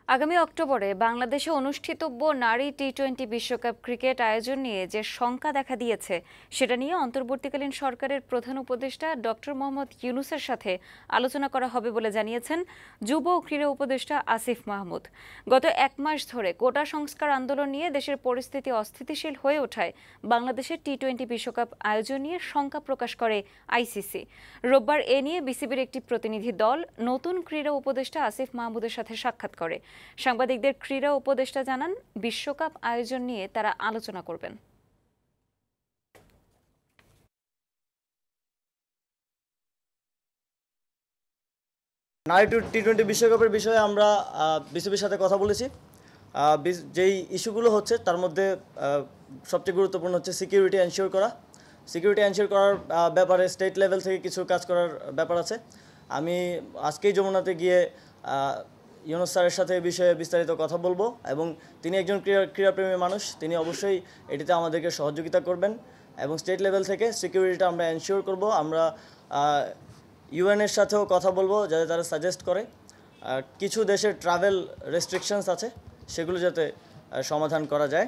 আগামী অক্টোবরে বাংলাদেশে অনুষ্ঠিতব্য নারী টি-20 বিশ্বকাপ ক্রিকেট আয়োজন নিয়ে যে শঙ্কা দেখা দিয়েছে সেটা নিয়ে অন্তর্বর্তীকালীন সরকারের প্রধান উপদেষ্টা ডক্টর মোহাম্মদ ইউনূসের সাথে আলোচনা করা হবে বলে জানিয়েছেন যুব ও ক্রীড়া উপদেষ্টা আসিফ মাহমুদ। গত এক মাস ধরে কোটা সংস্কার আন্দোলন নিয়ে দেশের পরিস্থিতি অস্থিতিশীল হয়ে ওঠায় বাংলাদেশের টি-20 বিশ্বকাপ আয়োজন নিয়ে শঙ্কা প্রকাশ করে আইসিসি। রোববার এ নিয়ে বিসিবির একটি প্রতিনিধি দল নতুন ক্রীড়া উপদেষ্টা আসিফ মাহমুদের সাথে সাক্ষাৎ করে। সাংবাদিকদের ক্রীড়া উপদেষ্টা জানান, বিশ্বকাপ আয়োজন নিয়ে তারা আলোচনা করবেন। নারী টি-20 বিশ্বকাপের বিষয়ে আমরা বিসিবির সাথে কথা বলেছি। যেই ইস্যুগুলো হচ্ছে তার মধ্যে সবচেয়ে গুরুত্বপূর্ণ হচ্ছে সিকিউরিটি এনশিওর করার ব্যাপারে স্টেট লেভেল থেকে কিছু কাজ করার ব্যাপার আছে। আমি আজকেই যমুনাতে গিয়ে ইউনূস স্যারের সাথে এই বিষয়ে বিস্তারিত কথা বলবো এবং তিনি একজন ক্রীড়াপ্রেমী মানুষ, তিনি অবশ্যই এটিতে আমাদেরকে সহযোগিতা করবেন এবং স্টেট লেভেল থেকে সিকিউরিটিটা আমরা এনশিওর করব। আমরা ইউএনের সাথেও কথা বলবো যাতে তারা সাজেস্ট করে কিছু দেশের ট্রাভেল রেস্ট্রিকশনস আছে সেগুলো যাতে সমাধান করা যায়।